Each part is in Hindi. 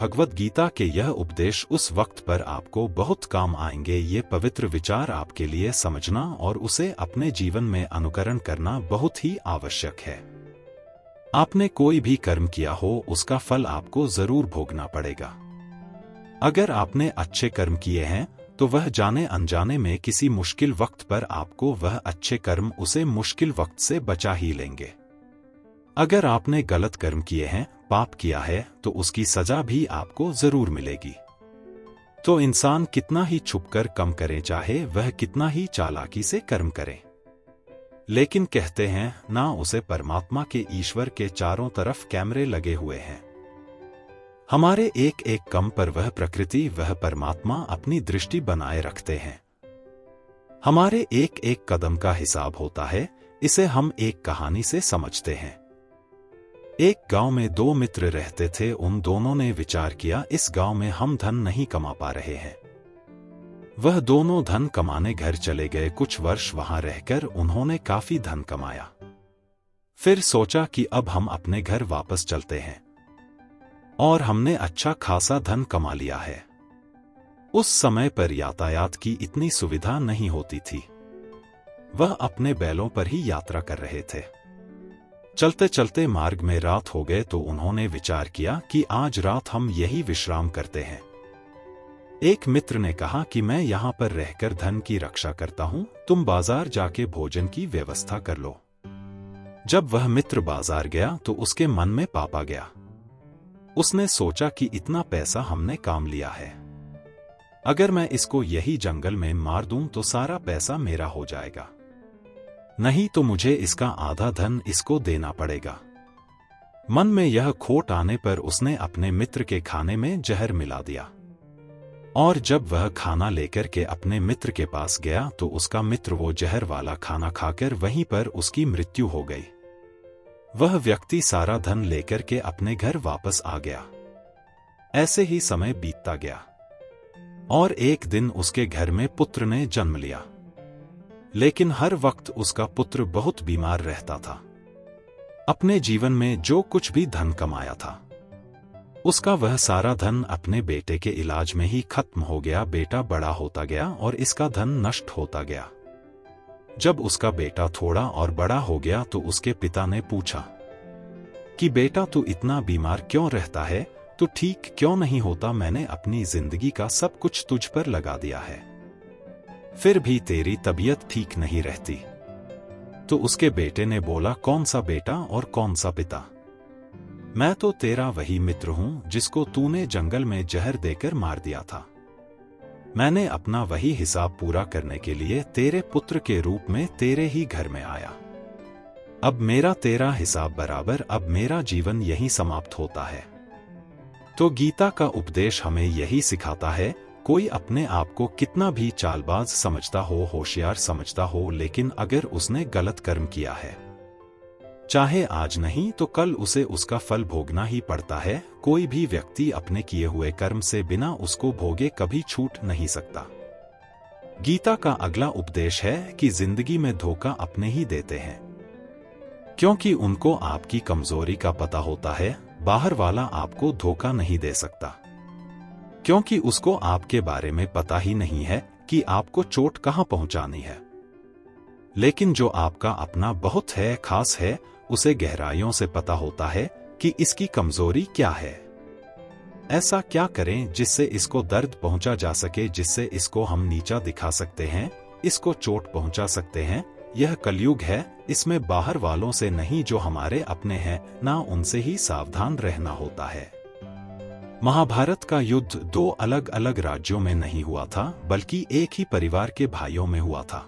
भगवद गीता के यह उपदेश उस वक्त पर आपको बहुत काम आएंगे। ये पवित्र विचार आपके लिए समझना और उसे अपने जीवन में अनुकरण करना बहुत ही आवश्यक है। आपने कोई भी कर्म किया हो उसका फल आपको जरूर भोगना पड़ेगा। अगर आपने अच्छे कर्म किए हैं तो वह जाने अनजाने में किसी मुश्किल वक्त पर आपको वह अच्छे कर्म उसे मुश्किल वक्त से बचा ही लेंगे। अगर आपने गलत कर्म किए हैं, पाप किया है, तो उसकी सजा भी आपको जरूर मिलेगी। तो इंसान कितना ही छुपकर कम करे, चाहे वह कितना ही चालाकी से कर्म करे, लेकिन कहते हैं ना उसे परमात्मा के ईश्वर के चारों तरफ कैमरे लगे हुए हैं। हमारे एक एक कम पर वह प्रकृति, वह परमात्मा अपनी दृष्टि बनाए रखते हैं। हमारे एक एक कदम का हिसाब होता है। इसे हम एक कहानी से समझते हैं। एक गांव में दो मित्र रहते थे। उन दोनों ने विचार किया, इस गांव में हम धन नहीं कमा पा रहे हैं। वह दोनों धन कमाने घर चले गए। कुछ वर्ष वहां रहकर उन्होंने काफी धन कमाया। फिर सोचा कि अब हम अपने घर वापस चलते हैं और हमने अच्छा खासा धन कमा लिया है। उस समय पर यातायात की इतनी सुविधा नहीं होती थी। वह अपने बैलों पर ही यात्रा कर रहे थे। चलते चलते मार्ग में रात हो गए तो उन्होंने विचार किया कि आज रात हम यही विश्राम करते हैं। एक मित्र ने कहा कि मैं यहां पर रहकर धन की रक्षा करता हूं, तुम बाजार जाके भोजन की व्यवस्था कर लो। जब वह मित्र बाजार गया तो उसके मन में पाप आ गया। उसने सोचा कि इतना पैसा हमने काम लिया है, अगर मैं इसको यही जंगल में मार दूं तो सारा पैसा मेरा हो जाएगा, नहीं तो मुझे इसका आधा धन इसको देना पड़ेगा। मन में यह खोट आने पर उसने अपने मित्र के खाने में जहर मिला दिया और जब वह खाना लेकर के अपने मित्र के पास गया तो उसका मित्र वो जहर वाला खाना खाकर वहीं पर उसकी मृत्यु हो गई। वह व्यक्ति सारा धन लेकर के अपने घर वापस आ गया। ऐसे ही समय बीतता गया और एक दिन उसके घर में पुत्र ने जन्म लिया, लेकिन हर वक्त उसका पुत्र बहुत बीमार रहता था। अपने जीवन में जो कुछ भी धन कमाया था उसका वह सारा धन अपने बेटे के इलाज में ही खत्म हो गया। बेटा बड़ा होता गया और इसका धन नष्ट होता गया। जब उसका बेटा थोड़ा और बड़ा हो गया तो उसके पिता ने पूछा कि बेटा तू इतना बीमार क्यों रहता है, तू ठीक क्यों नहीं होता? मैंने अपनी जिंदगी का सब कुछ तुझ पर लगा दिया है, फिर भी तेरी तबीयत ठीक नहीं रहती। तो उसके बेटे ने बोला, कौन सा बेटा और कौन सा पिता? मैं तो तेरा वही मित्र हूं जिसको तूने जंगल में जहर देकर मार दिया था। मैंने अपना वही हिसाब पूरा करने के लिए तेरे पुत्र के रूप में तेरे ही घर में आया। अब मेरा तेरा हिसाब बराबर, अब मेरा जीवन यही समाप्त होता है। तो गीता का उपदेश हमें यही सिखाता है, कोई अपने आप को कितना भी चालबाज समझता हो, होशियार समझता हो, लेकिन अगर उसने गलत कर्म किया है, चाहे आज नहीं तो कल उसे उसका फल भोगना ही पड़ता है। कोई भी व्यक्ति अपने किए हुए कर्म से बिना उसको भोगे कभी छूट नहीं सकता। गीता का अगला उपदेश है कि जिंदगी में धोखा अपने ही देते हैं, क्योंकि उनको आपकी कमजोरी का पता होता है। बाहर वाला आपको धोखा नहीं दे सकता, क्योंकि उसको आपके बारे में पता ही नहीं है कि आपको चोट कहां पहुंचानी है। लेकिन जो आपका अपना बहुत है, खास है, उसे गहराइयों से पता होता है कि इसकी कमजोरी क्या है। ऐसा क्या करें जिससे इसको दर्द पहुंचा जा सके, जिससे इसको हम नीचा दिखा सकते हैं, इसको चोट पहुंचा सकते हैं। यह कलयुग है, इसमें बाहर वालों से नहीं, जो हमारे अपने हैं ना, उनसे ही सावधान रहना होता है। महाभारत का युद्ध दो अलग अलग राज्यों में नहीं हुआ था, बल्कि एक ही परिवार के भाइयों में हुआ था।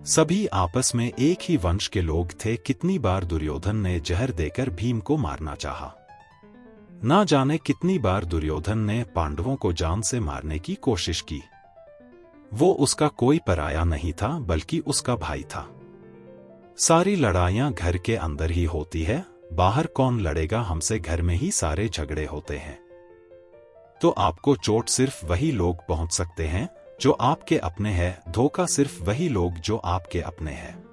सभी आपस में एक ही वंश के लोग थे। कितनी बार दुर्योधन ने जहर देकर भीम को मारना चाहा, ना जाने कितनी बार दुर्योधन ने पांडवों को जान से मारने की कोशिश की। वो उसका कोई पराया नहीं था, बल्कि उसका भाई था। सारी लड़ाइयां घर के अंदर ही होती है, बाहर कौन लड़ेगा हमसे? घर में ही सारे झगड़े होते हैं। तो आपको चोट सिर्फ वही लोग पहुंच सकते हैं जो आपके अपने हैं, धोखा सिर्फ वही लोग जो आपके अपने हैं।